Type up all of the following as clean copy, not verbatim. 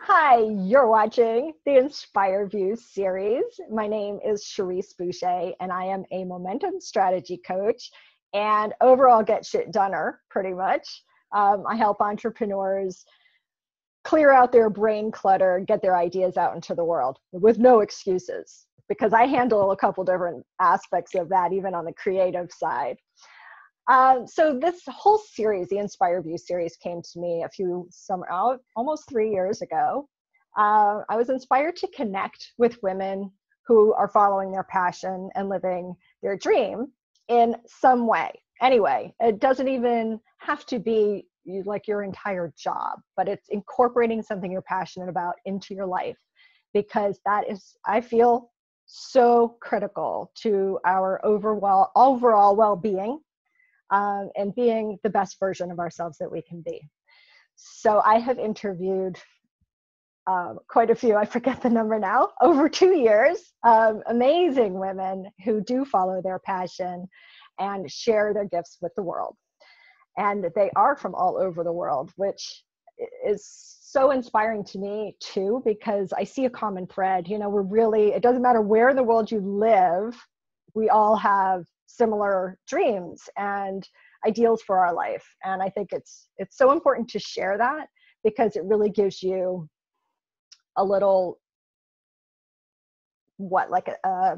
Hi, you're watching the Inspire View series. My name is Cherrise Boucher, and I am a momentum strategy coach and overall get shit doneer, pretty much. I help entrepreneurs clear out their brain clutter, get their ideas out into the world with no excuses, because I handle a couple different aspects of that, even on the creative side. So this whole series, the Inspire View series, came to me almost 3 years ago. I was inspired to connect with women who are following their passion and living their dream in some way. Anyway, it doesn't even have to be like your entire job, but it's incorporating something you're passionate about into your life, because that is, I feel, so critical to our overall well-being. And being the best version of ourselves that we can be. So I have interviewed quite a few, I forget the number now, over 2 years, amazing women who do follow their passion and share their gifts with the world. And they are from all over the world, which is so inspiring to me too, because I see a common thread. You know, it doesn't matter where in the world you live, we all have similar dreams and ideals for our life. And I think it's so important to share that, because it really gives you a little, I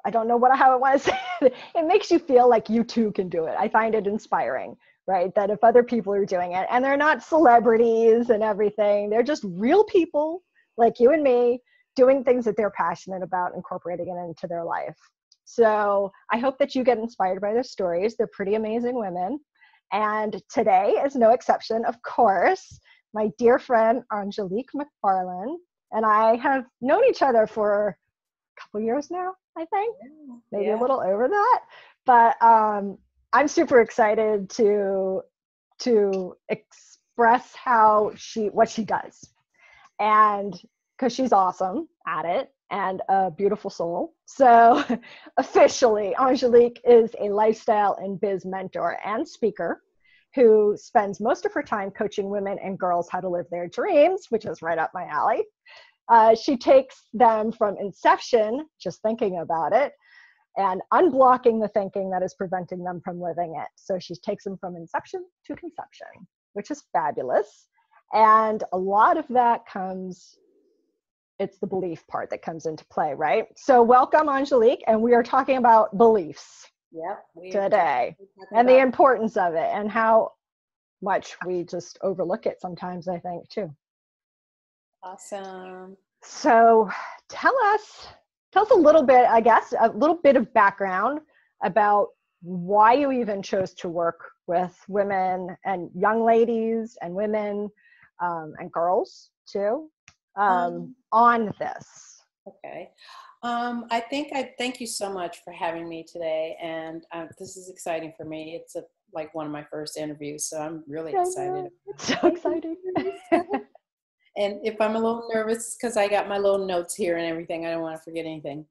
don't know how it was. It makes you feel like you too can do it. I find it inspiring, right? That if other people are doing it, and they're not celebrities and everything, they're just real people like you and me doing things that they're passionate about, incorporating it into their life. So I hope that you get inspired by their stories. They're pretty amazing women. And today is no exception, of course. My dear friend, Angelique McFarland, and I have known each other for a couple years now, I think. Maybe a little over that. But I'm super excited to express what she does. And because she's awesome at it and a beautiful soul. So officially, Angelique is a lifestyle and biz mentor and speaker who spends most of her time coaching women and girls how to live their dreams, which is right up my alley. She takes them from inception, just thinking about it, and unblocking the thinking that is preventing them from living it. So she takes them from inception to conception, which is fabulous. And a lot of that it's the belief part that comes into play, right? So welcome, Angelique, and we are talking about beliefs today, and the importance of it, and how much we just overlook it sometimes, I think, too. Awesome. So tell us a little bit, I guess, a little bit of background about why you even chose to work with women and young ladies and women and girls too. On this. Okay. I thank you so much for having me today. And this is exciting for me. It's like one of my first interviews, so I'm really excited. It's so exciting. And if I'm a little nervous, because I got my little notes here and everything, I don't want to forget anything.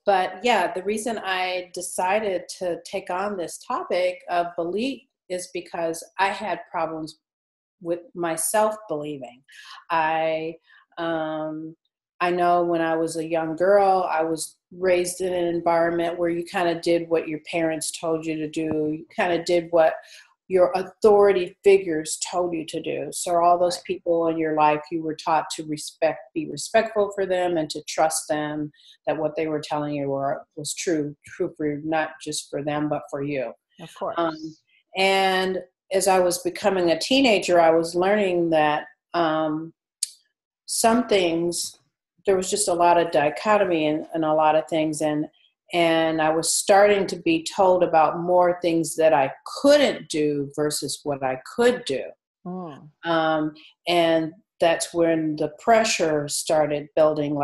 But yeah, the reason I decided to take on this topic of belief is because I had problems with myself believing. I know when I was a young girl, I was raised in an environment where you kind of did what your parents told you to do. You kind of did what your authority figures told you to do. So all those people in your life, you were taught to be respectful for them and to trust them, that what they were telling you was true for you, not just for them, but for you. Of course. And as I was becoming a teenager, I was learning that some things, there was just a lot of dichotomy in a lot of things. And I was starting to be told about more things that I couldn't do versus what I could do. And that's when the pressure started building,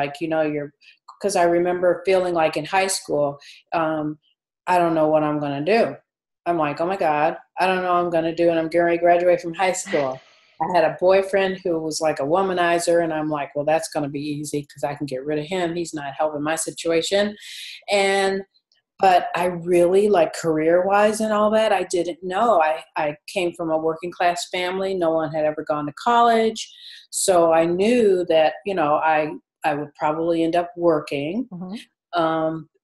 because I remember feeling like in high school, I don't know what I'm going to do. I'm like, oh my God, I don't know what I'm going to do. And I'm getting ready to graduate from high school. I had a boyfriend who was like a womanizer, and I'm like, well, that's going to be easy because I can get rid of him. He's not helping my situation. but I really, like, career-wise and all that, I didn't know. I came from a working class family. No one had ever gone to college. So I knew that, I would probably end up working,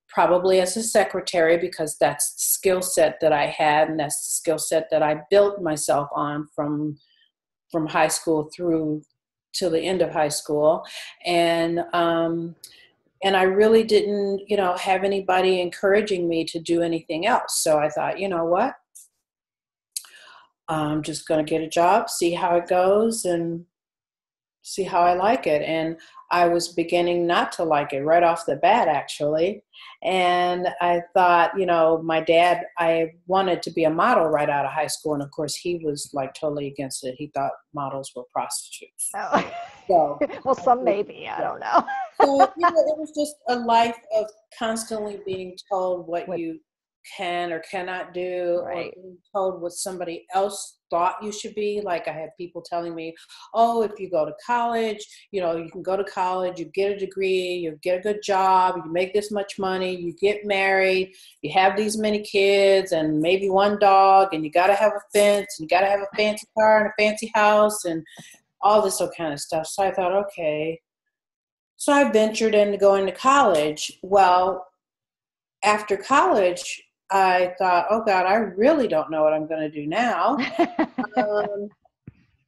probably as a secretary, because that's the skill set that I had, and that's the skill set that I built myself on from high school through to the end of high school. And I really didn't, have anybody encouraging me to do anything else. So I thought, you know what? I'm just going to get a job, see how it goes, and see how I like it. And I was beginning not to like it right off the bat, actually. And I thought, my dad, I wanted to be a model right out of high school. And of course, he was like totally against it. He thought models were prostitutes. Oh. So, well, some maybe, I don't know. So, it was just a life of constantly being told what you can or cannot do, right. or being told what somebody else thought you should be. Like, I had people telling me, oh, if you go to college, you can go to college, you get a degree, you get a good job, you make this much money, you get married, you have these many kids and maybe one dog, and you got to have a fence, and you got to have a fancy car and a fancy house and all this kind of stuff. So I thought, okay. So I ventured into going to college. Well, after college, I thought, oh God, I really don't know what I'm going to do now.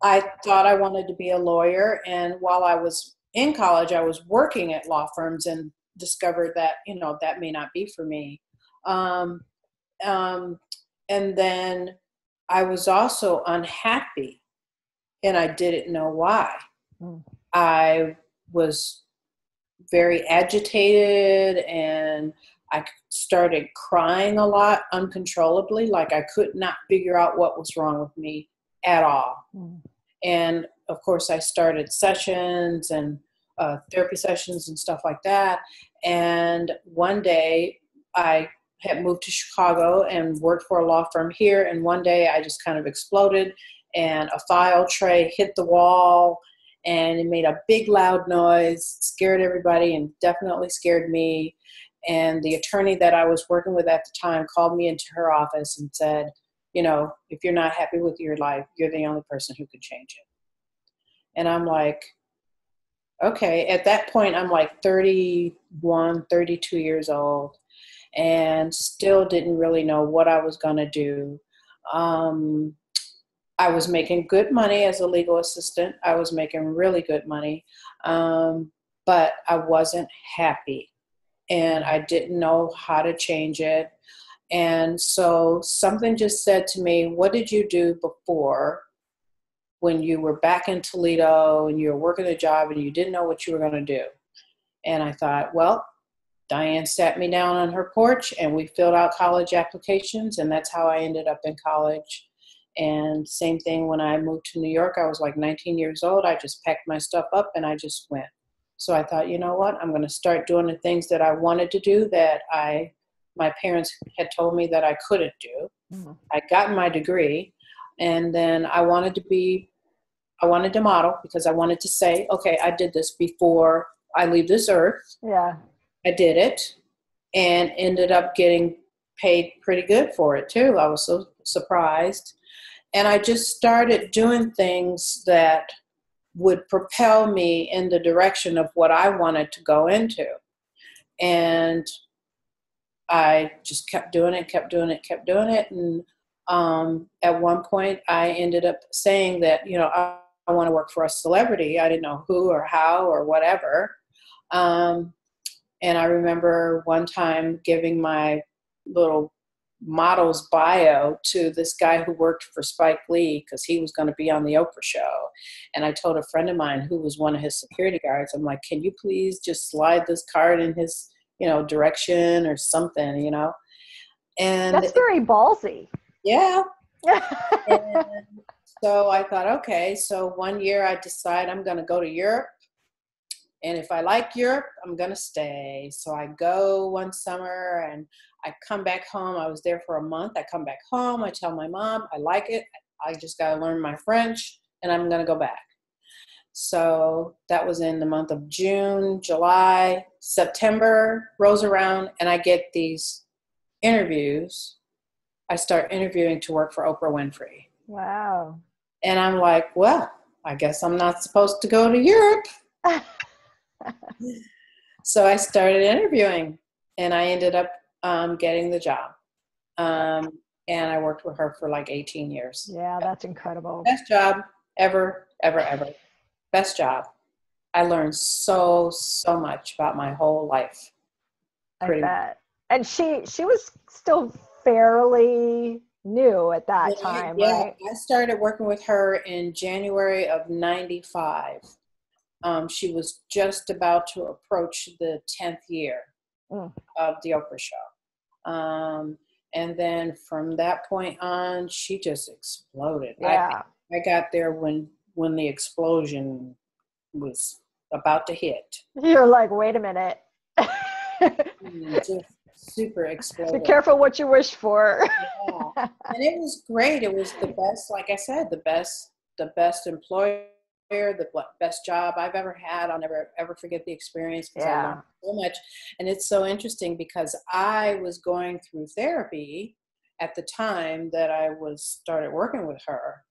I thought I wanted to be a lawyer. And while I was in college, I was working at law firms and discovered that, that may not be for me. And then I was also unhappy, and I didn't know why. I was very agitated, and I started crying a lot uncontrollably. Like, I could not figure out what was wrong with me at all. And of course, I started sessions and therapy sessions and stuff like that. And one day I had moved to Chicago and worked for a law firm here. And one day I just kind of exploded, and a file tray hit the wall, and it made a big loud noise, scared everybody, and definitely scared me. And the attorney that I was working with at the time called me into her office and said, if you're not happy with your life, you're the only person who could change it. And I'm like, okay. At that point, I'm like 31, 32 years old, and still didn't really know what I was going to do. I was making good money as a legal assistant. I was making really good money, but I wasn't happy, and I didn't know how to change it. And so something just said to me, what did you do before, when you were back in Toledo and you were working a job and you didn't know what you were going to do? And I thought, well, Diane sat me down on her porch and we filled out college applications, and that's how I ended up in college. And same thing when I moved to New York. I was like 19 years old. I just packed my stuff up and I just went. So I thought, you know what? I'm going to start doing the things that I wanted to do that my parents had told me that I couldn't do. I got my degree, and then I wanted to model, because I wanted to say, okay, I did this before I leave this earth. Yeah. I did it and ended up getting paid pretty good for it too. I was so surprised. And I just started doing things that would propel me in the direction of what I wanted to go into. And I just kept doing it. And at one point I ended up saying that, I want to work for a celebrity. I didn't know who or how or whatever. And I remember one time giving my little model's bio to this guy who worked for Spike Lee, because he was going to be on the Oprah show. And I told a friend of mine who was one of his security guards, I'm like, can you please just slide this card in his, direction or something, And that's very ballsy. Yeah. And so I thought, okay, so one year I decide I'm going to go to Europe. And if I like Europe, I'm going to stay. So I go one summer and I come back home. I was there for a month. I come back home. I tell my mom, I like it. I just got to learn my French, and I'm going to go back. So that was in the month of June, July, September rolls around, and I get these interviews, I start interviewing to work for Oprah Winfrey. Wow. And I'm like, well, I guess I'm not supposed to go to Europe. So I started interviewing, and I ended up getting the job. And I worked with her for like 18 years. Yeah, that's incredible. Best job ever, ever, ever. Best job. I learned so much about my whole life. I bet. And she was still fairly new at that time, right? I started working with her in January of 95. She was just about to approach the 10th year of the Oprah show. And then from that point on, she just exploded. Yeah. I got there when the explosion was about to hit. You're like, wait a minute. Just super exploded. Be careful what you wish for. Yeah. And it was great. It was the best, like I said, the best employer, the best job I've ever had. I'll never ever forget the experience because I learned so much. And it's so interesting because I was going through therapy at the time that I started working with her.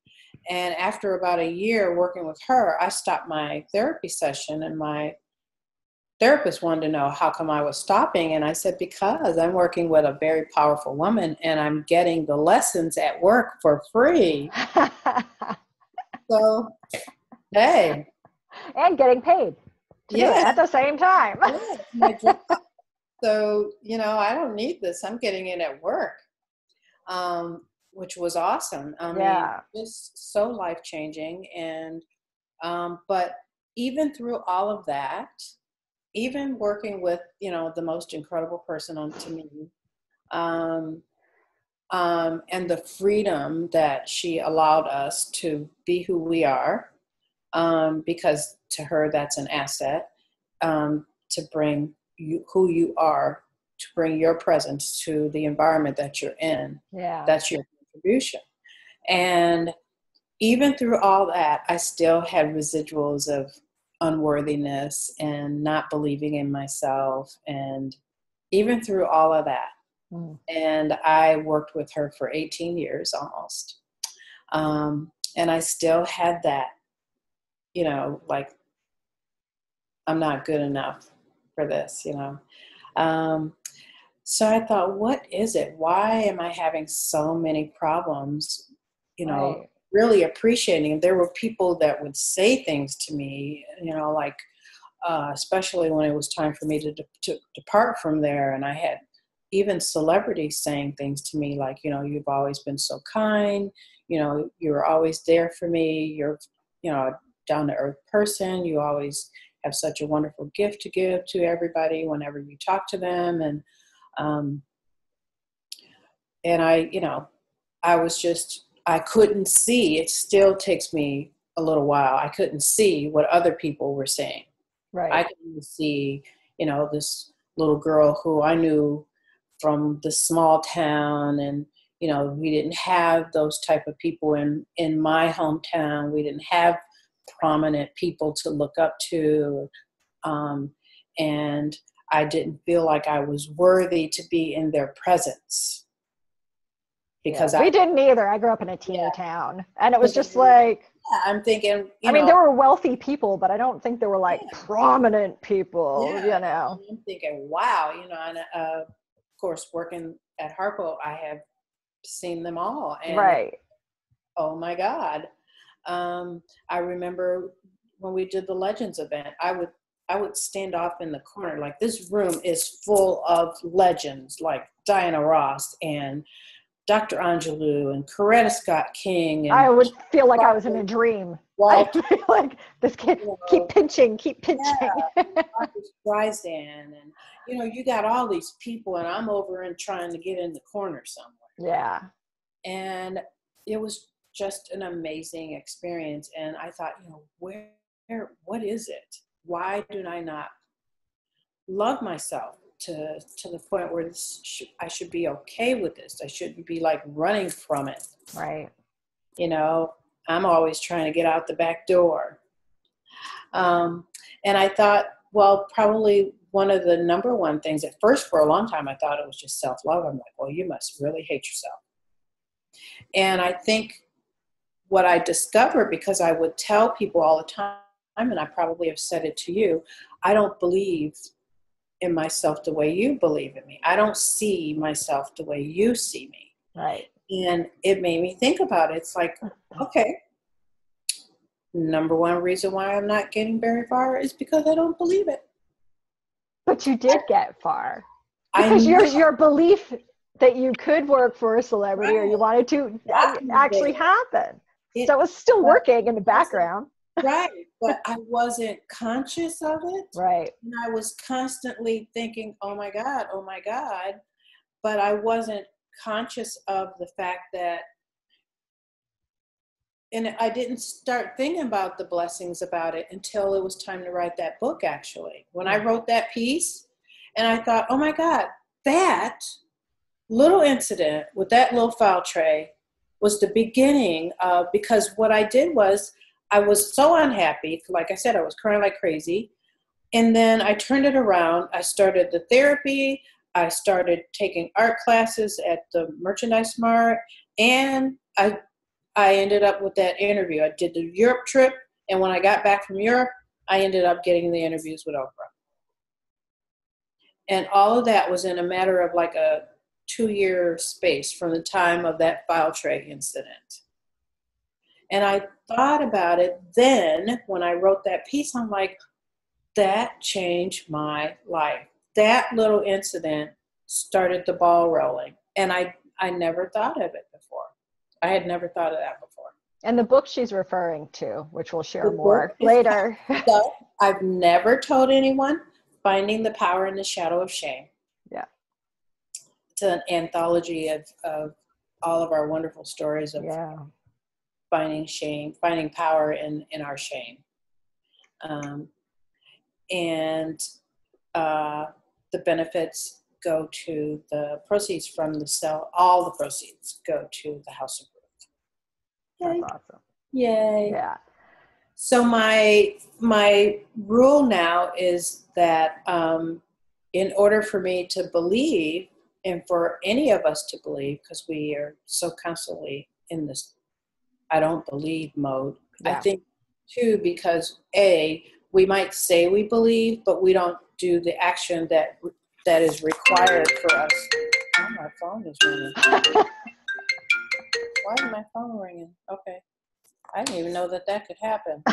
And after about a year working with her, I stopped my therapy session, and my therapist wanted to know how come I was stopping. And I said, because I'm working with a very powerful woman and I'm getting the lessons at work for free. So, hey. And getting paid to do it at the same time. So, I don't need this. I'm getting it at work, which was awesome. I mean, just so life-changing. And, but even through all of that, even working with, the most incredible person to me, and the freedom that she allowed us to be who we are, because to her, that's an asset, to bring who you are, to bring your presence to the environment that you're in. Yeah. That's your contribution. And even through all that, I still had residuals of unworthiness and not believing in myself, and even through all of that. And I worked with her for 18 years almost, and I still had that, like, I'm not good enough for this, so I thought, what is it? Why am I having so many problems, Right. really appreciating? There were people that would say things to me, like, especially when it was time for me to depart from there. And I had even celebrities saying things to me like, you've always been so kind, you're always there for me. You're, a down to earth person. You always have such a wonderful gift to give to everybody whenever you talk to them. And I couldn't see, it still takes me a little while. I couldn't see what other people were saying. Right. I couldn't see, this little girl who I knew from the small town, and, we didn't have those type of people in my hometown. We didn't have prominent people to look up to. And I didn't feel like I was worthy to be in their presence. Because we didn't either. I grew up in a teeny town, and it was just like, I'm thinking, I mean, there were wealthy people, but I don't think there were like prominent people, I'm thinking, wow, and of course, working at Harpo, I have seen them all. And right. Oh my God. I remember when we did the Legends event, I would stand off in the corner, like, this room is full of legends like Diana Ross and Dr. Angelou and Coretta Scott King. And I would feel like I was in a dream. I'd feel like this kid, keep pinching. Yeah, Dr. Streisand, and you got all these people, and I'm over and trying to get in the corner somewhere. Yeah. And it was just an amazing experience. And I thought, what is it? Why do I not love myself to the point where I should be okay with this? I shouldn't be like running from it. Right. I'm always trying to get out the back door. And I thought, well, probably one of the number one things at first, for a long time, I thought it was just self-love. I'm like, well, you must really hate yourself. And I think what I discovered, because I would tell people all the time, and I probably have said it to you, I don't believe in myself the way you believe in me. I don't see myself the way you see me. Right. And it made me think about it. It's like, okay, number one reason why I'm not getting very far is because I don't believe it. But you did get far. Because your belief that you could work for a celebrity, right, or you wanted to actually happen. So it was still working in the background. Right. But I wasn't conscious of it. Right. And I was constantly thinking, oh my God. But I wasn't conscious of the fact that, and I didn't start thinking about the blessings about it until it was time to write that book, actually. When I wrote that piece, and I thought, oh my God, that little incident with that little file tray was the beginning of, because what I did was, I was so unhappy. Like I said, I was crying like crazy. And then I turned it around. I started the therapy. I started taking art classes at the Merchandise Mart. And I ended up with that interview. I did the Europe trip. And when I got back from Europe, I ended up getting the interviews with Oprah. And all of that was in a matter of like a 2-year space from the time of that file tray incident. And I thought about it then when I wrote that piece. I'm like, that changed my life. That little incident started the ball rolling. And I never thought of it before. I had never thought of that before. And the book she's referring to, which we'll share more later. So I've never told anyone, Finding the Power in the Shadow of Shame. Yeah. It's an anthology of all of our wonderful stories of finding shame, finding power in our shame. And the benefits go to the proceeds from the sale. All the proceeds go to the House of Ruth. That's awesome. Yay. Yeah. So my rule now is that in order for me to believe, and for any of us to believe, because we are so constantly in this I don't believe mode. Yeah. I think too, because we might say we believe, but we don't do the action that is required for us. Oh, my phone is ringing. Why is my phone ringing? Okay. I didn't even know that could happen.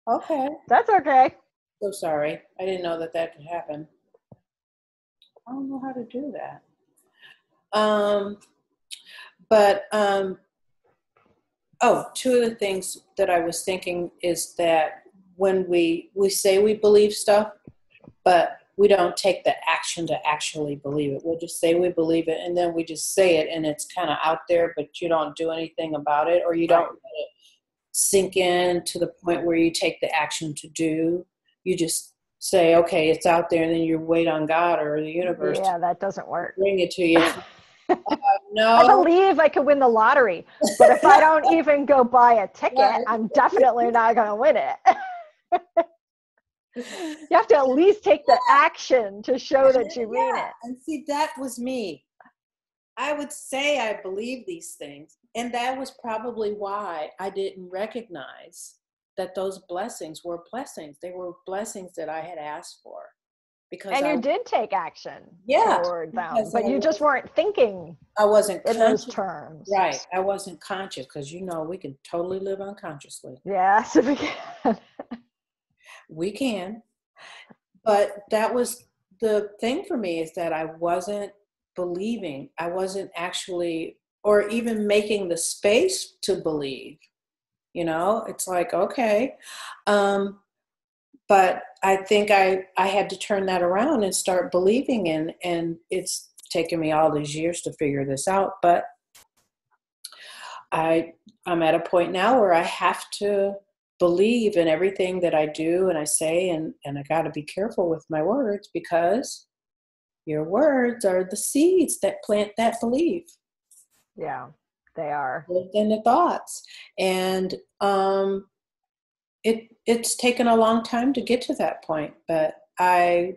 Okay. That's okay. So sorry. I didn't know that could happen. I don't know how to do that. Two of the things that I was thinking is that when we say we believe stuff, but we don't take the action to actually believe it. We'll just say we believe it, and then we just say it, and it's kind of out there, but you don't do anything about it, or you don't let it sink in to the point where you take the action to do. You just say, okay, it's out there, and then you wait on God or the universe. Yeah, that doesn't work. Bring it to you. No. I believe I could win the lottery, but if I don't even go buy a ticket, I'm definitely not going to win it. You have to at least take the action to show that you mean it. And see, that was me. I would say I believe these things, and that was probably why I didn't recognize that those blessings were blessings. They were blessings that I had asked for. And you did take action toward them, but you just weren't thinking. I wasn't in those terms. Right. I wasn't conscious, because we can totally live unconsciously. Yes, we can. We can. But that was the thing for me, is that I wasn't believing. I wasn't actually, or even making the space to believe. It's like, okay. But I think I had to turn that around and start believing and it's taken me all these years to figure this out. But I'm at a point now where I have to believe in everything that I do and I say, and I got to be careful with my words, because your words are the seeds that plant that belief. Yeah, they are. In the thoughts. And it's taken a long time to get to that point, but I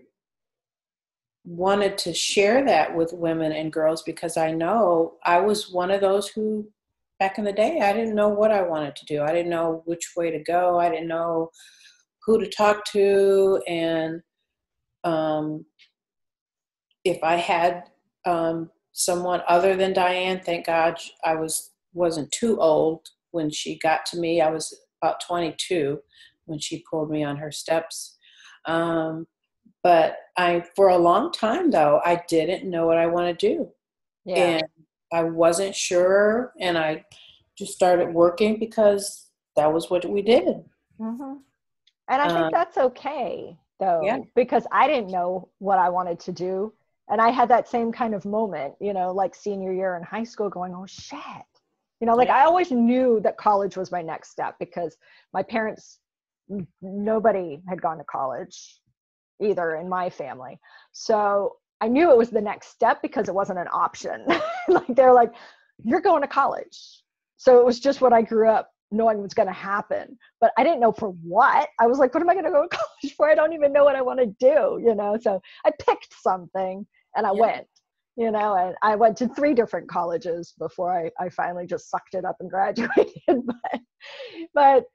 wanted to share that with women and girls because I know I was one of those who, back in the day, I didn't know what I wanted to do. I didn't know which way to go. I didn't know who to talk to. And if I had someone other than Diane, thank God I wasn't too old when she got to me. I was about 22 when she pulled me on her steps. But for a long time though, I didn't know what I want to do. Yeah. And I wasn't sure. And I just started working because that was what we did. Mm-hmm. And I think that's okay though, Yeah. because I didn't know what I wanted to do. And I had that same kind of moment, you know, like senior year in high school going, oh shit. You know, like I always knew that college was my next step because my parents, nobody had gone to college either in my family. So I knew it was the next step because it wasn't an option. Like they're like, you're going to college. So it was just what I grew up knowing was going to happen, but I didn't know for what. I was like, what am I going to go to college for? I don't even know what I want to do, you know? So I picked something and I went, you know, and I went to 3 different colleges before I finally just sucked it up and graduated. But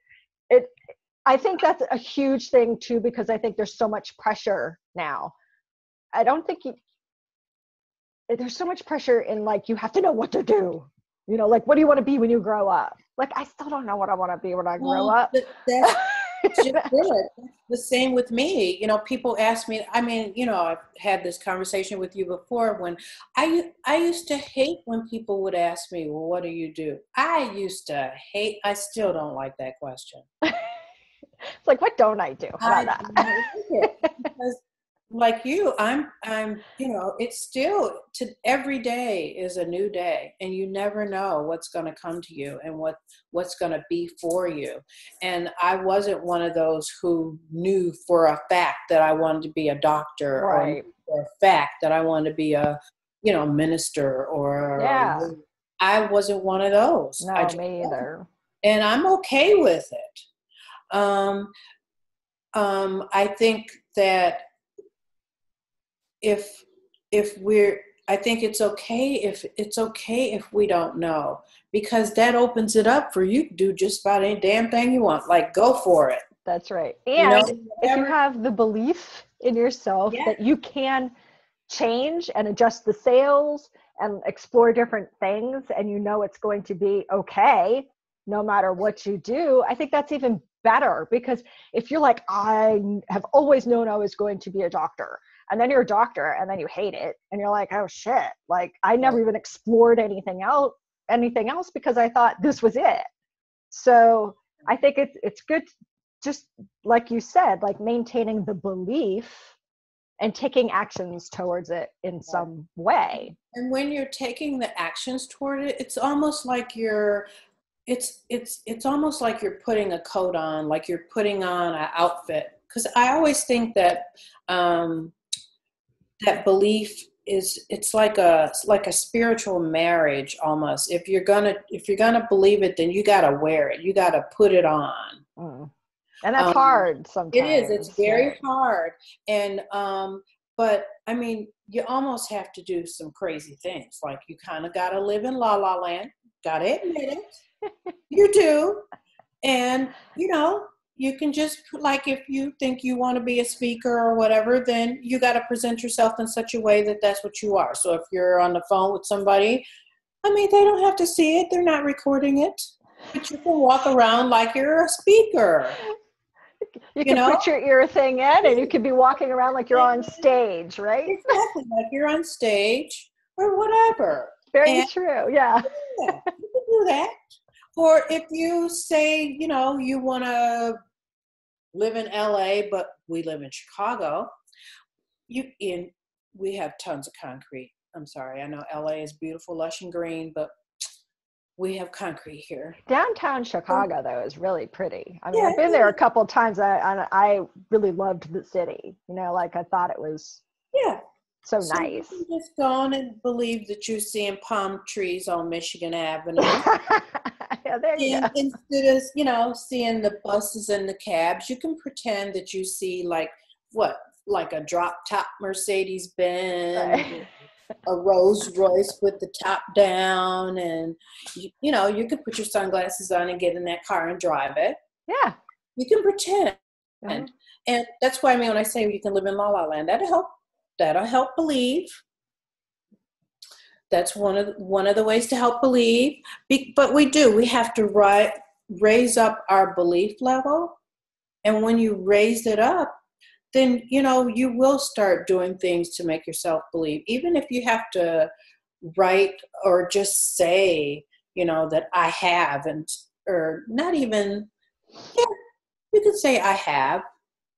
I think that's a huge thing too, because I think there's so much pressure now. I don't think there's so much pressure in like, you have to know what to do. You know, like, what do you want to be when you grow up? Like, I still don't know what I want to be when I grow up. That's just good. The same with me. You know, people ask me, I mean, you know, I've had this conversation with you before when I used to hate when people would ask me, well, what do you do? I still don't like that question. It's like, what don't I do? How about that? Like it because like you, I'm, you know, it's still every day is a new day and you never know what's going to come to you and what's going to be for you. And I wasn't one of those who knew for a fact that I wanted to be a doctor, right, or for a fact that I wanted to be a, you know, minister or, I wasn't one of those. No, me either. And I'm okay with it. I think that I think it's okay if we don't know, because that opens it up for you to do just about any damn thing you want. Like, go for it. That's right. And you know, if you have the belief in yourself that you can change and adjust the sails and explore different things, and you know it's going to be okay no matter what you do, I think that's even better. Because if you're like, I have always known I was going to be a doctor, and then you're a doctor and then you hate it and you're like, oh shit, like I never even explored anything else because I thought this was it. So I think it's good, just like you said, like maintaining the belief and taking actions towards it in some way. And when you're taking the actions toward it, it's almost like it's almost like you're putting a coat on, like you're putting on an outfit. Because I always think that that belief it's like a spiritual marriage almost. If you're gonna believe it, then you gotta wear it. You gotta put it on. And that's hard sometimes. It is. It's very hard. And but I mean, you almost have to do some crazy things. Like, you kind of gotta live in La La Land. Gotta admit it. You do. And you know, you can just, like, if you think you want to be a speaker or whatever, then you got to present yourself in such a way that that's what you are. So if you're on the phone with somebody, I mean, they don't have to see it. They're not recording it. But you can walk around like you're a speaker. You can put your ear thing in and you can be walking around like you're on stage, right? Exactly, like you're on stage or whatever. Very true, yeah. You can do that. Or if you say, you know, you want to live in LA, but we live in Chicago, we have tons of concrete. I'm sorry. I know LA is beautiful, lush and green, but we have concrete here. Downtown Chicago, though, is really pretty. I mean, I've been there a couple of times. I really loved the city. You know, like I thought it was so nice. You can just go on and believe that you're seeing palm trees on Michigan Avenue. Yeah, there you And go. instead of, seeing the buses and the cabs, you can pretend that you see like a drop top Mercedes Benz, Right. a Rolls Royce with the top down, and you can put your sunglasses on and get in that car and drive it. Yeah. You can pretend. Mhm. And that's what I mean when I say you can live in la la land. That'll help believe. That's one of the ways to help believe. But we have to raise up our belief level. And when you raise it up, then, you will start doing things to make yourself believe. Even if you have to write or just say, that I have, or not even, yeah, you could say I have,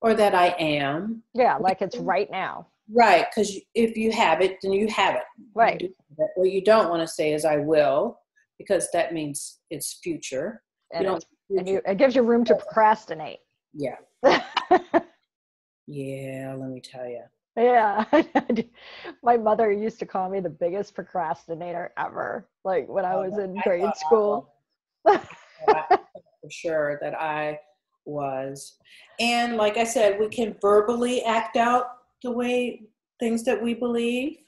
or that I am. Yeah, like it's right now. Right, because if you have it, then you have it. Right. You do have it. What you don't want to say is I will, because that means it's future. And it gives you room to procrastinate. Yeah. Yeah, let me tell you. Yeah. My mother used to call me the biggest procrastinator ever, like when I was in grade school. For sure that I was. And like I said, we can verbally act out things that we believe.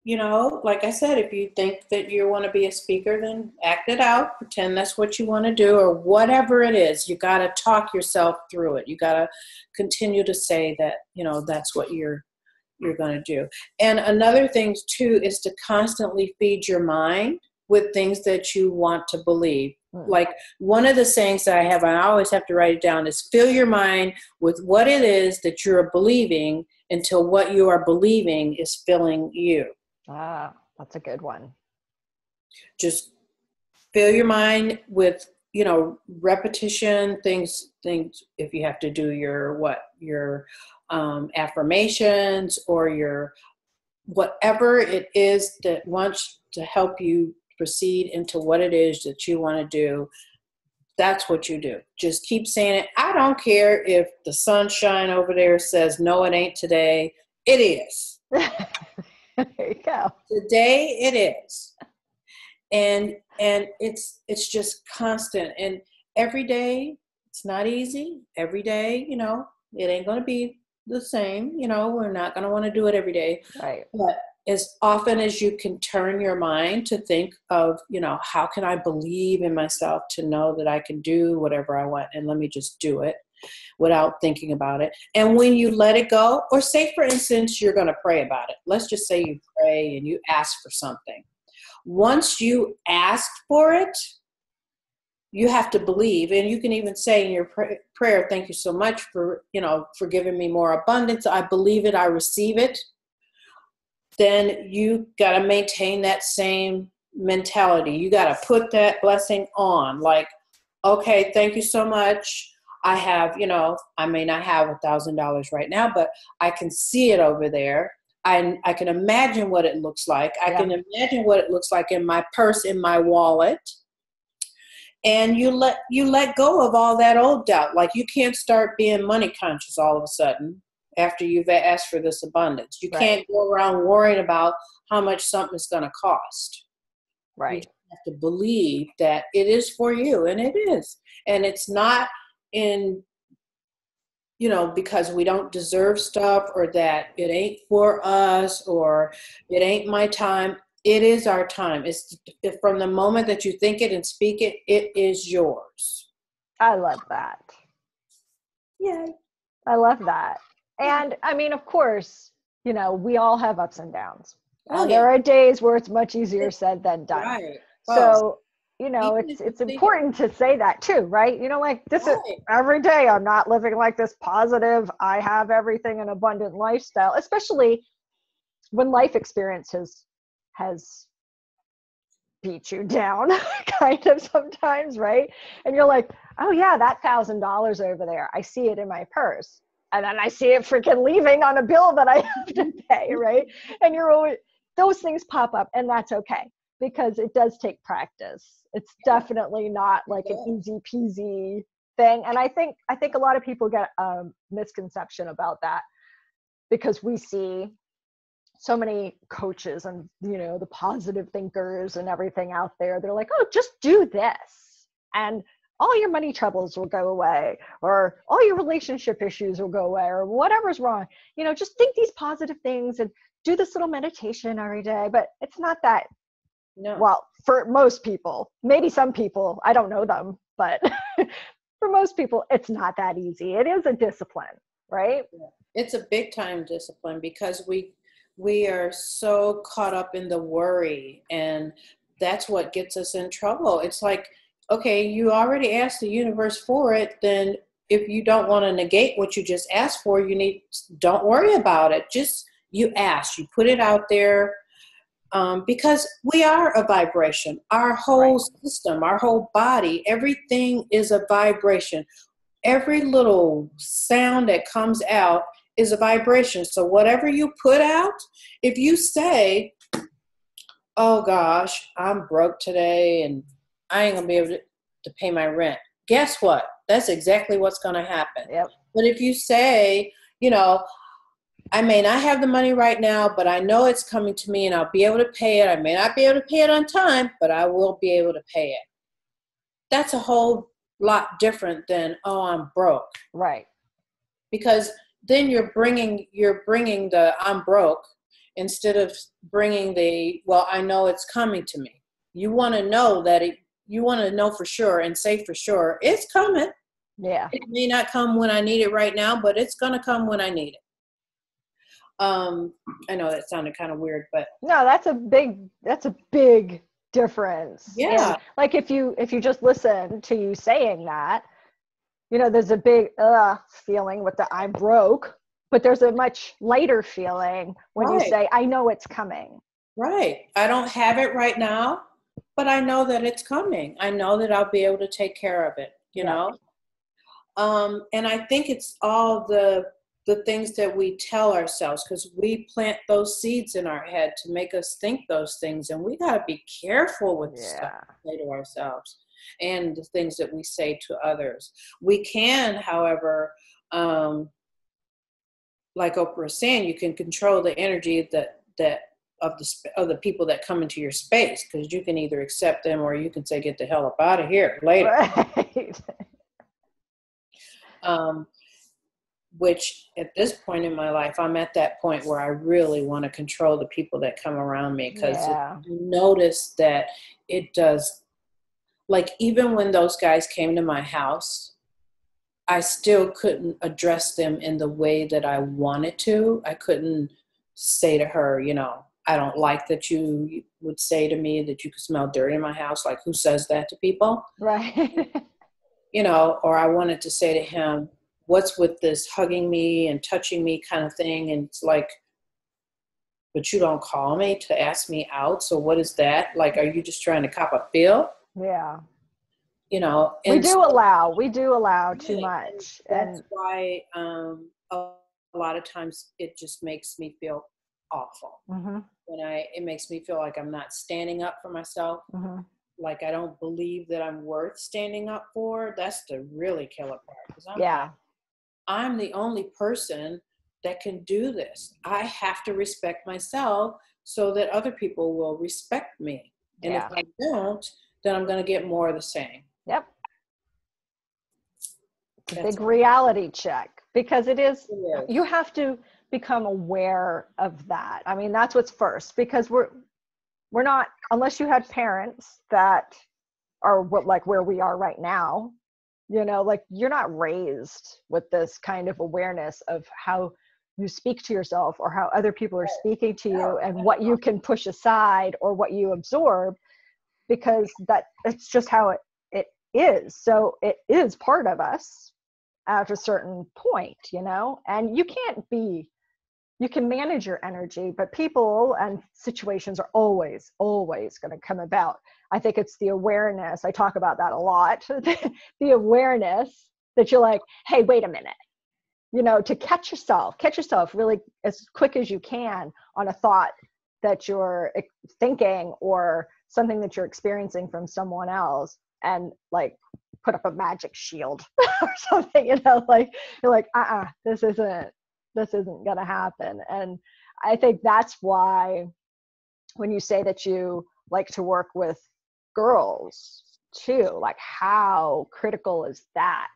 Like I said, if you think that you want to be a speaker, then act it out, pretend that's what you want to do, or whatever it is. You got to talk yourself through it. You got to continue to say that, that's what you're going to do. And another thing too is to constantly feed your mind with things that you want to believe. Like one of the sayings that I have, and I always have to write it down, is fill your mind with what it is that you're believing until what you are believing is filling you. Ah, that's a good one. Just fill your mind with, repetition, things, if you have to do your affirmations or your whatever it is that wants to help you proceed into what it is that you want to do. That's what you do. Just keep saying it. I don't care if the sunshine over there says, no, it ain't today. It is. There you go. Today it is. And it's just constant. And every day, it's not easy. Every day, it ain't going to be the same. We're not going to want to do it every day. Right. But as often as you can turn your mind to think of, how can I believe in myself to know that I can do whatever I want, and let me just do it without thinking about it. And when you let it go, or say, for instance, you're going to pray about it. Let's just say you pray and you ask for something. Once you ask for it, you have to believe. And you can even say in your prayer, thank you so much for giving me more abundance. I believe it. I receive it. Then you got to maintain that same mentality. You got to put that blessing on. Like, okay, thank you so much. I have, I may not have $1,000 right now, but I can see it over there. I can imagine what it looks like. I can imagine what it looks like in my purse, in my wallet. And you let go of all that old doubt. Like, you can't start being money conscious all of a sudden after you've asked for this abundance. You can't go around worrying about how much something's going to cost. Right. You have to believe that it is for you, and it is. And it's not in, because we don't deserve stuff, or that it ain't for us, or it ain't my time. It is our time. It's from the moment that you think it and speak it, it is yours. I love that. Yay. I love that. And I mean, of course, we all have ups and downs. There are days where it's much easier said than done. Right. So, it's important to say that too, right? Like, this is every day. I'm not living like this positive, I have everything, an abundant lifestyle, especially when life experience has beat you down kind of sometimes, right? And you're like, oh yeah, that $1,000 over there, I see it in my purse. And then I see it freaking leaving on a bill that I have to pay, right? And those things pop up, and that's okay, because it does take practice. It's definitely not like an easy peasy thing. And I think a lot of people get a misconception about that, because we see so many coaches and, the positive thinkers and everything out there. They're like, oh, just do this. and all your money troubles will go away, or all your relationship issues will go away, or whatever's wrong. Just think these positive things and do this little meditation every day. But it's not that. No. Well, for most people, maybe some people, I don't know them, but for most people, it's not that easy. It is a discipline, right? It's a big time discipline, because we are so caught up in the worry, and that's what gets us in trouble. It's like, okay, you already asked the universe for it, then if you don't want to negate what you just asked for, don't worry about it. Just, you ask, you put it out there, because we are a vibration. Our whole system, our whole body, everything is a vibration. Every little sound that comes out is a vibration. So whatever you put out, if you say, oh gosh, I'm broke today and I ain't gonna be able to pay my rent, guess what? That's exactly what's gonna happen. Yep. But if you say, I may not have the money right now, but I know it's coming to me and I'll be able to pay it. I may not be able to pay it on time, but I will be able to pay it. That's a whole lot different than, oh, I'm broke. Right. Because then you're bringing the I'm broke instead of bringing the, well, I know it's coming to me. You want to know you want to know for sure and say for sure it's coming. Yeah. It may not come when I need it right now, but it's going to come when I need it. I know that sounded kind of weird, but no, that's a big difference. Yeah. And like if you just listen to you saying that, there's a big feeling with the I'm broke, but there's a much lighter feeling when you say, I know it's coming. Right. I don't have it right now, but I know that it's coming. I know that I'll be able to take care of it, you know? And I think it's all the things that we tell ourselves, because we plant those seeds in our head to make us think those things. And we got to be careful with the stuff we say to ourselves and the things that we say to others. We can, however, like Oprah is saying, you can control the energy that of the people that come into your space, because you can either accept them or you can say, get the hell up out of here later. Right. Which at this point in my life, I'm at that point where I really want to control the people that come around me, because you notice that it does. Like, even when those guys came to my house, I still couldn't address them in the way that I wanted to. I couldn't say to her, I don't like that you would say to me that you could smell dirt in my house. Like, who says that to people? Right. Or I wanted to say to him, what's with this hugging me and touching me kind of thing? And it's like, but you don't call me to ask me out. So what is that? Like, are you just trying to cop a feel? Yeah. And we do allow too much. That's why a lot of times it just makes me feel awful. Mm-hmm. It makes me feel like I'm not standing up for myself. Mm-hmm. Like, I don't believe that I'm worth standing up for. That's the really killer part. I'm the only person that can do this. I have to respect myself so that other people will respect me. And if I don't, then I'm going to get more of the same. Yep. It's a big reality check, because it is, you have to become aware of that. I mean, that's what's first, because we're not, unless you had parents that are like where we are right now, like, you're not raised with this kind of awareness of how you speak to yourself or how other people are speaking to you and what you can push aside or what you absorb, because it's just how it is. So it is part of us at a certain point, and you can manage your energy, but people and situations are always going to come about. I think it's the awareness. I talk about that a lot. The awareness that you're like, hey, wait a minute, to catch yourself really as quick as you can on a thought that you're thinking or something that you're experiencing from someone else, and like put up a magic shield or something, like, you're like, this isn't going to happen. And I think that's why when you say that you like to work with girls too. Like, how critical is that?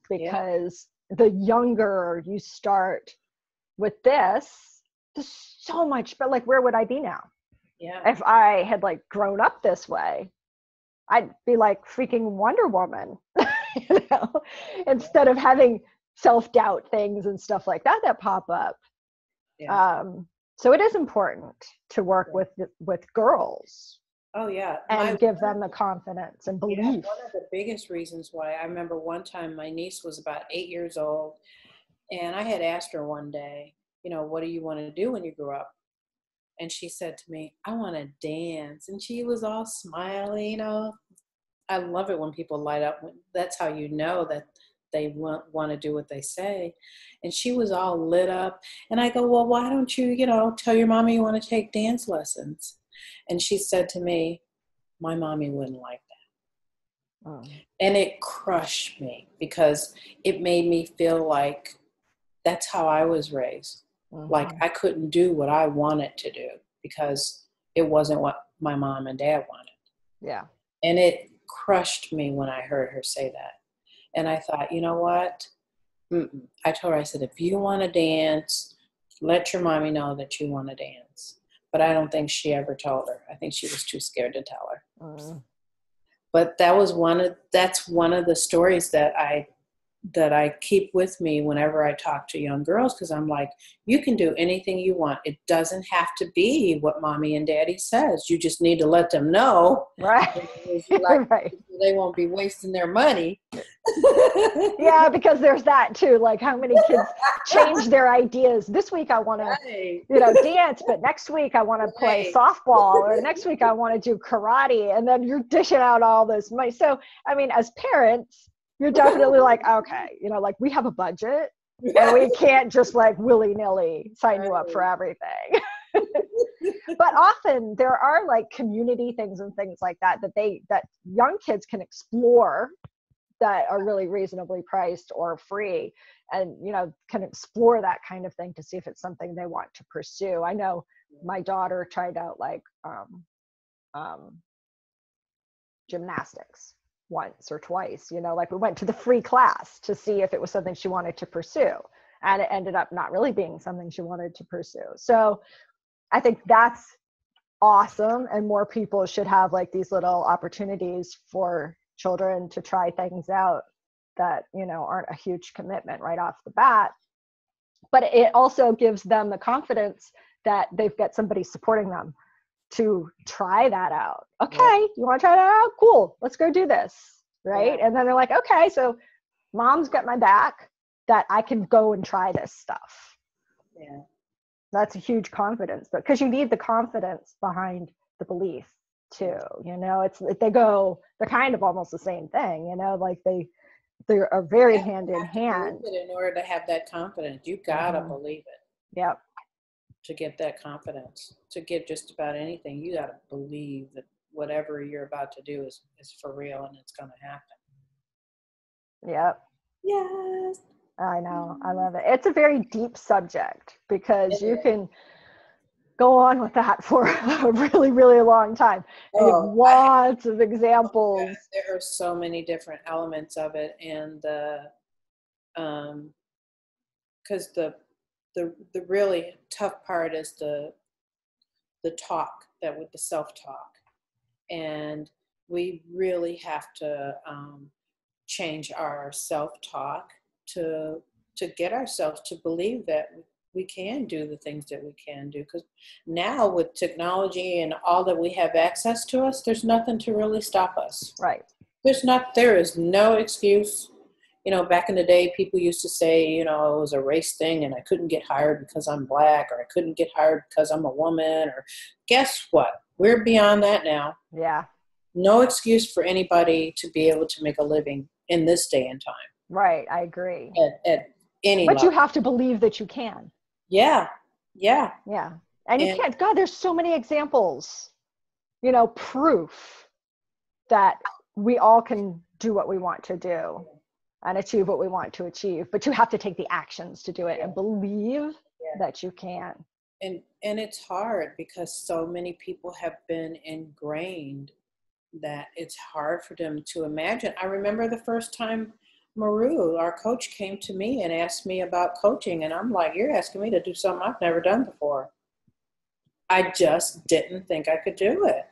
Because the younger you start with this, there's so much, but like, where would I be now? Yeah. If I had like grown up this way, I'd be like freaking Wonder Woman, you know, instead of having self-doubt things and stuff like that that pop up. Yeah. So it is important to work with girls. Oh yeah. And give them the confidence and belief. Yeah, one of the biggest reasons why, I remember one time my niece was about 8 years old, and I had asked her one day, you know, what do you want to do when you grow up? And she said to me, I want to dance. And she was all smiley, you know. I love it when people light up. That's how you know that they want to do what they say. And she was all lit up. And I go, well, why don't you, you know, tell your mommy you want to take dance lessons? And she said to me, my mommy wouldn't like that. Oh. And it crushed me because it made me feel like that's how I was raised. Mm-hmm. Like I couldn't do what I wanted to do because it wasn't what my mom and dad wanted. Yeah. And it crushed me when I heard her say that. And I thought, you know what? I told her, I said, if you want to dance, let your mommy know that you want to dance. But I don't think she ever told her. I think she was too scared to tell her. But that's one of the stories that I keep with me whenever I talk to young girls, because I'm like, you can do anything you want. It doesn't have to be what mommy and daddy says. You just need to let them know. Right. Right. They won't be wasting their money. Yeah, because there's that too. Like, how many kids change their ideas? This week I want to, dance, but next week I want to play softball, or next week I want to do karate, and then you're dishing out all this money. So, I mean, as parents, you're definitely like, okay, like we have a budget and we can't just like willy-nilly sign you up for everything. But often there are like community things and things like that that young kids can explore that are really reasonably priced or free, and can explore that kind of thing to see if it's something they want to pursue. I know my daughter tried out like gymnastics once or twice, like we went to the free class to see if it was something she wanted to pursue, and it ended up not really being something she wanted to pursue. So I think that's awesome, and more people should have like these little opportunities for children to try things out that aren't a huge commitment right off the bat, but it also gives them the confidence that they've got somebody supporting them to try that out. Okay, you want to try that out? Cool, let's go do this, right? And then they're like, okay, so mom's got my back, that I can go and try this stuff. That's a huge confidence, but because you need the confidence behind the belief too. They're kind of almost the same thing, like they are very hand in hand. In order to have that confidence, you gotta believe it. Yep. To get that confidence, to get just about anything, you gotta believe that whatever you're about to do is for real and it's gonna happen. Yep. Yes. I know. I love it. It's a very deep subject because you can go on with that for a really, really long time. I have lots of examples. There are so many different elements of it, and because the really tough part is the talk, that with the self-talk, and we really have to change our self-talk to get ourselves to believe that we can do the things that we can do. Because now with technology and all that we have access to us, there's nothing to really stop us. Right. There is no excuse. Back in the day, people used to say, it was a race thing and I couldn't get hired because I'm black, or I couldn't get hired because I'm a woman, or guess what? We're beyond that now. Yeah. No excuse for anybody to be able to make a living in this day and time. Right. I agree. At any But level. You have to believe that you can. Yeah. Yeah. And you can't. God, there's so many examples, proof that we all can do what we want to do and achieve what we want to achieve. But you have to take the actions to do it and believe that you can. And it's hard because so many people have been ingrained that it's hard for them to imagine. I remember the first time Maru, our coach, came to me and asked me about coaching, and I'm like, you're asking me to do something I've never done before. I just didn't think I could do it.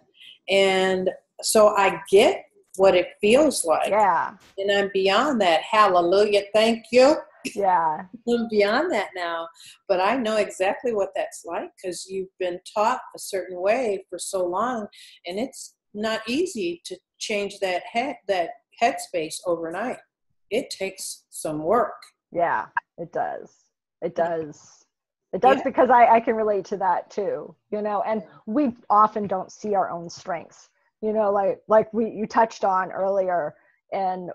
And so I get what it feels like. Yeah. And I'm beyond that. Hallelujah. Thank you. Yeah. I'm beyond that now. But I know exactly what that's like, because you've been taught a certain way for so long, and it's not easy to change that headspace overnight. It takes some work. Yeah, it does. It does. It does, Yeah. because I can relate to that too, you know, and we often don't see our own strengths, you know, like you touched on earlier, and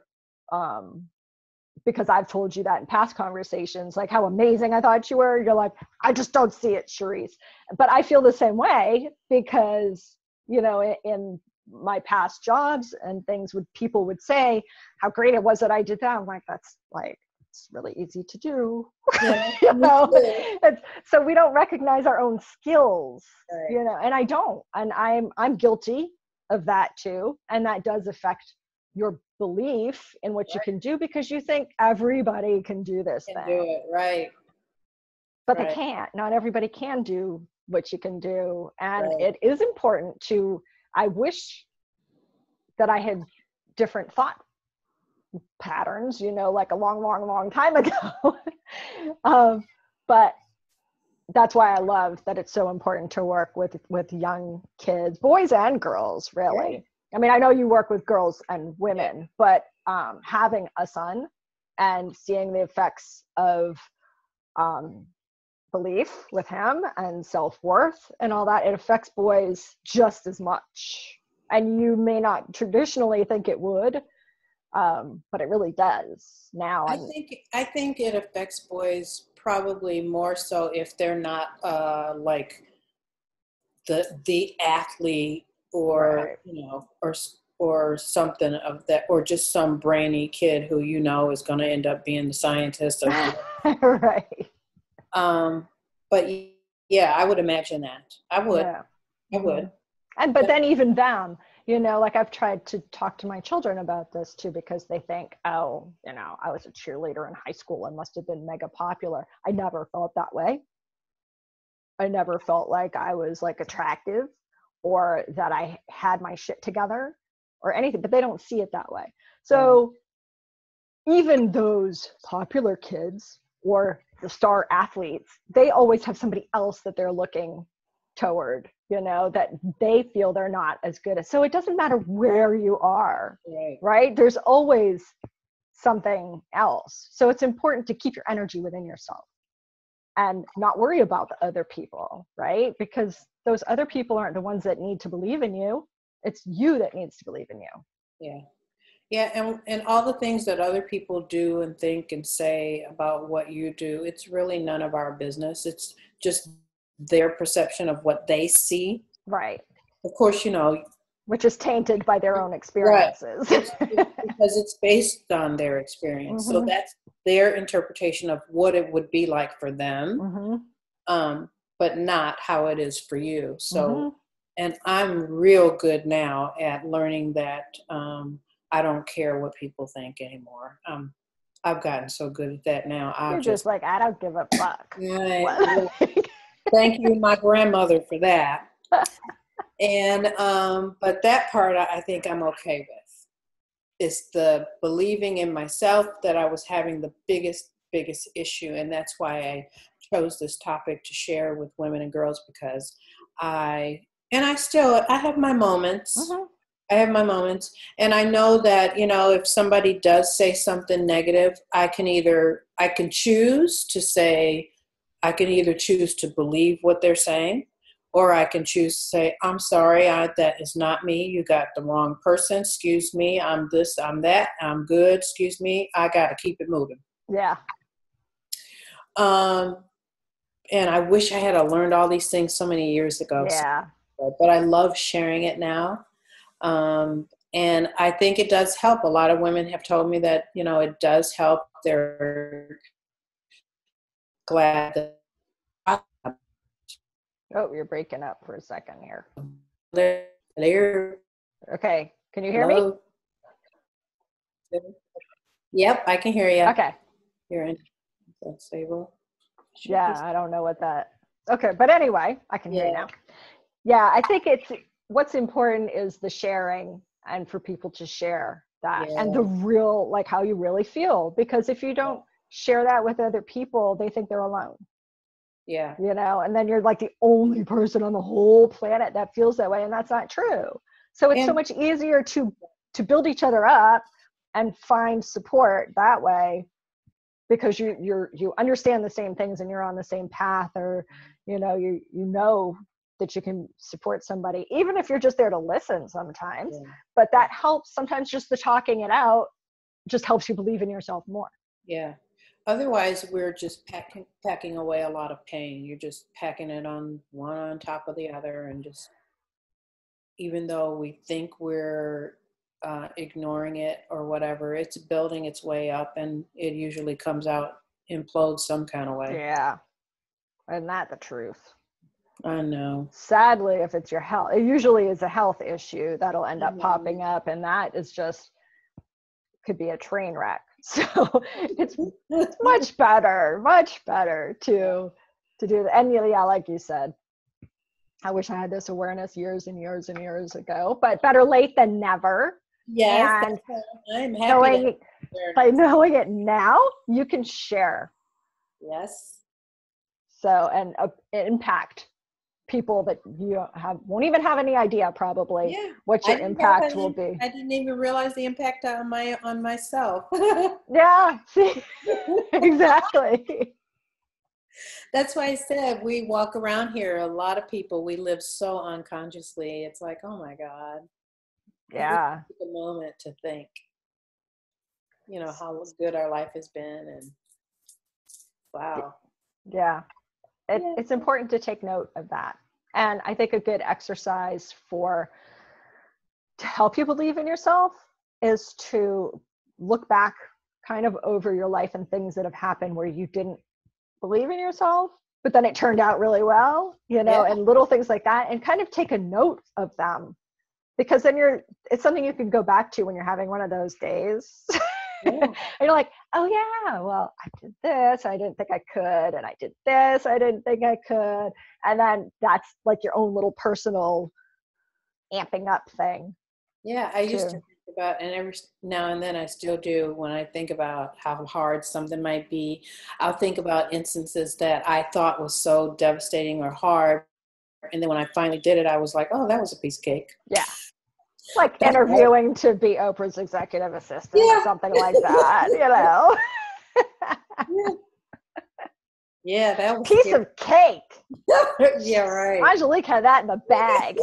because I've told you that in past conversations, like how amazing I thought you were. You're like, I just don't see it, Cherrise. But I feel the same way, because, you know, in my past jobs and things, people would say how great it was that I did that. I'm like, that's like, it's really easy to do. Yeah, You know, so we don't recognize our own skills, right. you know, and I don't, and I'm guilty of that too. And that does affect your belief in what you can do, because you think everybody can do this Can thing. do it, right. But they can't. Not everybody can do what you can do. And Right. it is important to, I wish that I had different thought patterns, you know, like a long time ago. But that's why I love that it's so important to work with young kids, boys and girls, really. Right. I mean, I know you work with girls and women, but having a son and seeing the effects of belief with him and self-worth and all that, it affects boys just as much. And you may not traditionally think it would, but it really does now. I think it affects boys probably more so if they're not like the athlete, or Right. you know, or something of that, or just some brainy kid who you know is going to end up being the scientist of Right. But yeah, I would imagine that. I would. Yeah. I would. But then even them, you know, like I've tried to talk to my children about this too, because they think, oh, you know, I was a cheerleader in high school and must have been mega popular. I never felt that way. I never felt like I was like attractive, or that I had my shit together or anything, but they don't see it that way. So even those popular kids or the star athletes, they always have somebody else that they're looking toward, you know, that they feel they're not as good as. So it doesn't matter where you are, right? There's always something else. So it's important to keep your energy within yourself and not worry about the other people, right? Because those other people aren't the ones that need to believe in you. It's you that needs to believe in you. Yeah. Yeah, and all the things that other people do and think and say about what you do, it's really none of our business. It's just their perception of what they see. Right. Of course, you know. Which is tainted by their own experiences. Right. Because it's based on their experience. So that's their interpretation of what it would be like for them, but not how it is for you. So, and I'm real good now at learning that I don't care what people think anymore. I've gotten so good at that now. You're just like, I don't give a fuck. Right. Thank you, my grandmother, for that. And but that part I think I'm okay with. It's the believing in myself that I was having the biggest issue, and that's why I chose this topic to share with women and girls, because I have my moments. I have my moments, and I know that, you know, if somebody does say something negative, I can choose to say, I can either choose to believe what they're saying, or I can choose to say, I'm sorry, that is not me. You got the wrong person. Excuse me. I'm this, I'm that. I'm good. Excuse me. I got to keep it moving. Yeah. And I wish I had learned all these things so many years ago. Yeah. But I love sharing it now. And I think it does help. A lot of women have told me that, you know, it does help. They're glad that. Oh, you're breaking up for a second here. They're Okay. Can you hear me? Hello? Yep, I can hear you. Okay. You're in. That's stable. Yeah, I don't know what that. Okay, but anyway, I can hear you Yeah. now. Yeah, I think it's what's important is the sharing and for people to share that and the Yeah. real, like how you really feel. Because if you don't share that with other people, they think they're alone, Yeah. you know, and then you're like the only person on the whole planet that feels that way. And that's not true. So it's so And much easier to build each other up and find support that way because you understand the same things and you're on the same path, or you know that you can support somebody even if you're just there to listen sometimes. yeah. But that helps sometimes. Just the talking it out just helps you believe in yourself more. Yeah. Otherwise, we're just packing away a lot of pain. You're just packing it on one on top of the other, and just even though we think we're ignoring it or whatever, it's building its way up, and it usually comes out, implodes some kind of way. Yeah, and that's the truth. I know. Sadly, if it's your health, it usually is a health issue that'll end up popping up, and that is just could be a train wreck. So it's much better to do that. And yeah, like you said, I wish I had this awareness years and years and years ago, but better late than never. Yes, And I'm happy by knowing it now, you can share. Yes. So, and impact people that you won't even have any idea probably what your impact will be. I didn't even realize the impact on myself. Yeah, see, exactly. That's why I said we walk around here. A lot of people, we live so unconsciously. It's like, oh my God. Yeah. Take a moment to think, how good our life has been, and wow. Yeah. It's important to take note of that. And I think a good exercise to help you believe in yourself is to look back kind of over your life and things that have happened where you didn't believe in yourself, but then it turned out really well, and little things like that, and kind of take a note of them, because then it's something you can go back to when you're having one of those days. And you're like, oh yeah, well, I did this, I didn't think I could, and I did this, I didn't think I could. And then that's like your own little personal amping up thing. Yeah, I used to think about, and every now and then I still do, when I think about how hard something might be, I'll think about instances that I thought was so devastating or hard. And then when I finally did it, I was like, oh, that was a piece of cake. Yeah. Like interviewing to be Oprah's executive assistant or something like that, Yeah, that was piece of cake. Yeah, right. Angelique had that in the bag.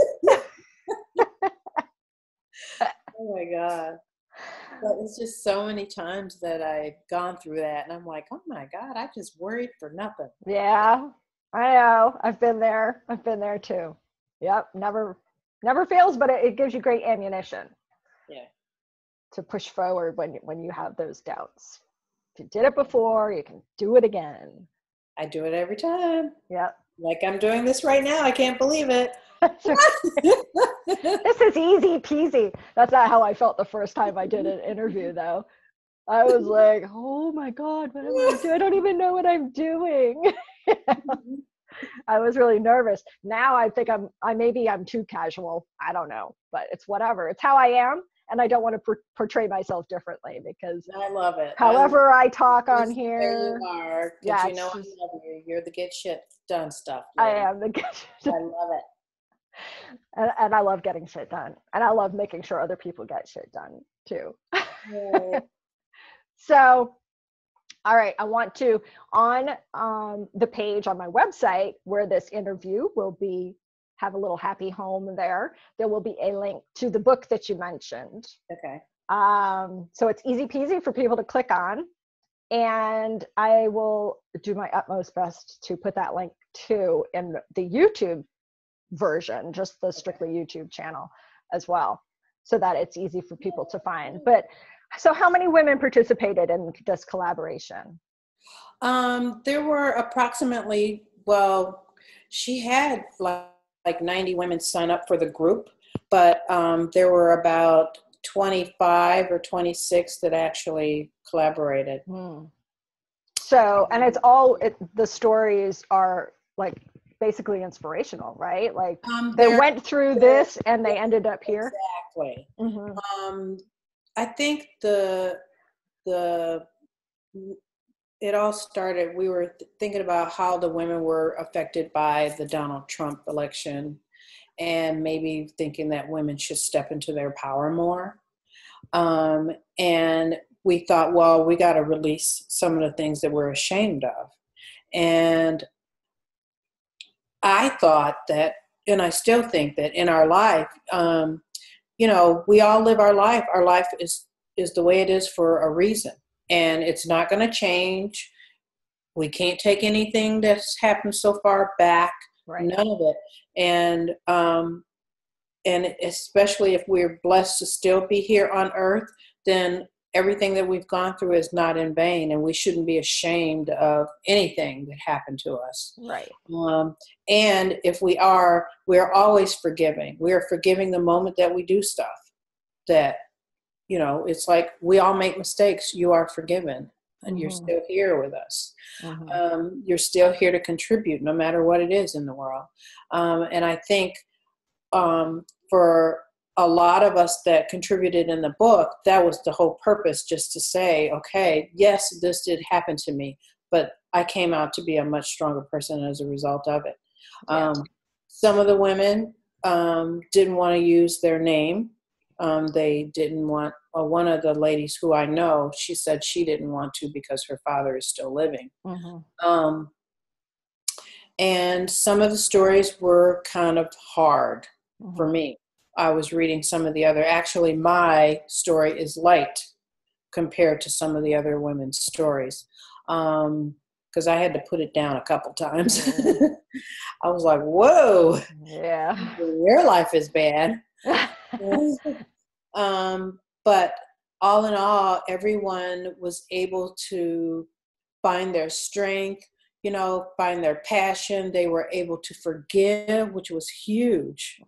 Oh my God. But it's just so many times that I've gone through that, and I'm like, oh my God, I just worried for nothing. Yeah, I know. I've been there too. Yep. Never fails, but it gives you great ammunition. Yeah. To push forward when you have those doubts. If you did it before, you can do it again. I do it every time. Yep. Like I'm doing this right now. I can't believe it. This is easy peasy. That's not how I felt the first time I did an interview, though. I was like, oh my God, what am I doing? I don't even know what I'm doing. I was really nervous. Now I think I'm too casual. I don't know, but it's whatever. It's how I am. And I don't want to portray myself differently, because I love it. However I talk on here. You are, because I love you. You're the get shit done stuff. I am the get shit done. I love it. And I love getting shit done. And I love making sure other people get shit done too. Yeah. So, all right, I want to, on the page on my website where this interview will have a little happy home there will be a link to the book that you mentioned. Okay. So it's easy peasy for people to click on. And I will do my utmost best to put that link to in the YouTube version, just the strictly YouTube channel as well, so that it's easy for people to find. But so how many women participated in this collaboration? There were approximately, she had like 90 women sign up for the group, but there were about 25 or 26 that actually collaborated. So, and it's the stories are like basically inspirational, right? Like they went through this and they ended up here. Exactly. Mm-hmm. I think it all started, we were thinking about how the women were affected by the Donald Trump election, and maybe thinking that women should step into their power more. And we thought, well, we got to release some of the things that we're ashamed of. And I thought that, and I still think that in our life, we all live our life. Our life is the way it is for a reason, and it's not going to change. We can't take anything that's happened so far back, right. None of it. And especially if we're blessed to still be here on earth, then everything that we've gone through is not in vain, and we shouldn't be ashamed of anything that happened to us. Right. And if we're always forgiving. We are forgiving the moment that we do stuff that, it's like we all make mistakes. You are forgiven, and you're still here with us. You're still here to contribute no matter what it is in the world. And I think for a lot of us that contributed in the book, that was the whole purpose, just to say, okay, yes, this did happen to me, but I came out to be a much stronger person as a result of it. Some of the women didn't want to use their name. They didn't want, one of the ladies who I know, she said she didn't want to because her father is still living. And some of the stories were kind of hard for me. I was reading some of the other, actually my story is light compared to some of the other women's stories. Because I had to put it down a couple times. I was like, whoa, yeah, your life is bad. But all in all, everyone was able to find their strength, find their passion. They were able to forgive, which was huge.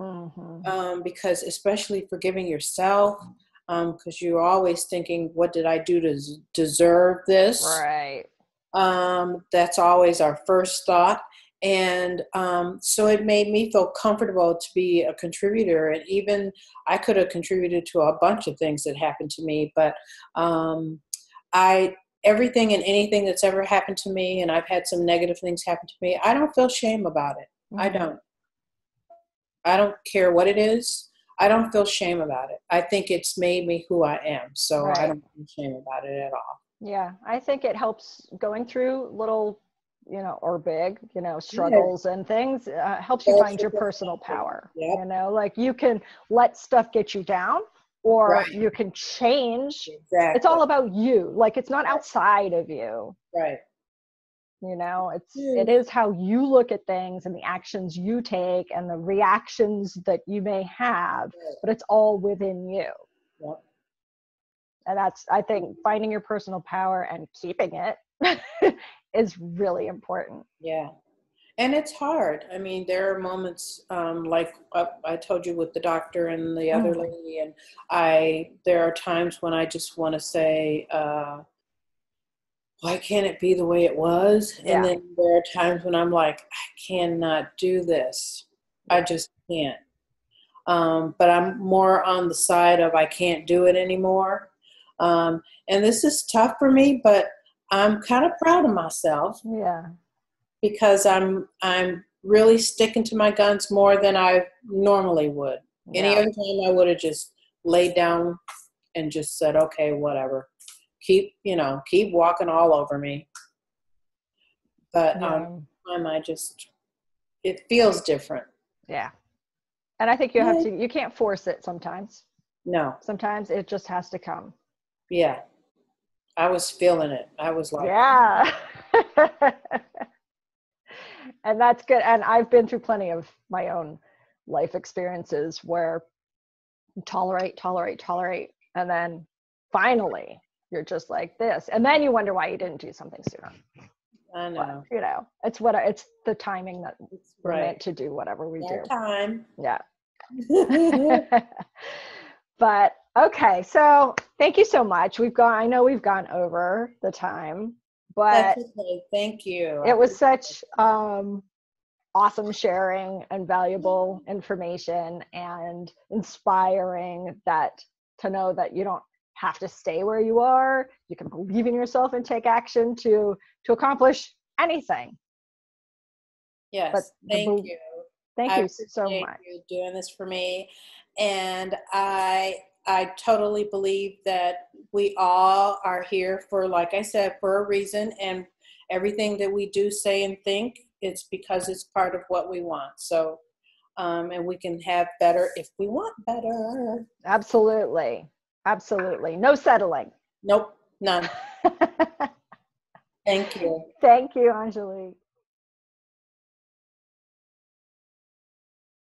Because especially forgiving yourself, because you're always thinking, what did I do to deserve this? Right. That's always our first thought. And so it made me feel comfortable to be a contributor. And even I could have contributed to a bunch of things that happened to me, but everything and anything that's ever happened to me, and I've had some negative things happen to me, I don't feel shame about it. I don't care what it is. I don't feel shame about it. I think it's made me who I am. So right. I don't feel shame about it at all. Yeah. I think it helps going through little, or big, struggles and things, helps you find your personal power. Yep. Like you can let stuff get you down, or right. you can change. Exactly. It's all about you. Like it's not outside of you. Right. It is how you look at things and the actions you take and the reactions that you may have, but it's all within you. Yep. And that's, I think, finding your personal power and keeping it is really important. Yeah. And it's hard. I mean, there are moments like I told you with the doctor and the other lady, and there are times when I just want to say, why can't it be the way it was? Yeah. And then there are times when I'm like, I cannot do this. Yeah. I just can't. But I'm more on the side of I can't do it anymore. And this is tough for me, but I'm kind of proud of myself. Yeah. Because I'm really sticking to my guns more than I normally would. Yeah. Any other time I would have just laid down and just said, okay, whatever. Keep walking all over me. But it feels different. Yeah. And I think you can't force it sometimes. No. Sometimes it just has to come. Yeah. I was feeling it. I was like, yeah. And that's good. And I've been through plenty of my own life experiences where you tolerate. And then finally you're just like this. And then you wonder why you didn't do something sooner. I know. But, it's the timing that we're meant to do whatever we do. Time. Yeah. But okay, so thank you so much. I know we've gone over the time, but That's okay. Thank you. it was such awesome sharing and valuable information and inspiring to know that you don't have to stay where you are. You can believe in yourself and take action to accomplish anything. But Yes, thank you. Thank I you so appreciate much. you doing this for me. And I totally believe that we all are here for, like I said, for a reason. And everything that we do, say, and think, it's because it's part of what we want. So, and we can have better if we want better. Absolutely. Absolutely. No settling. Nope, none. Thank you. Thank you, Angelique.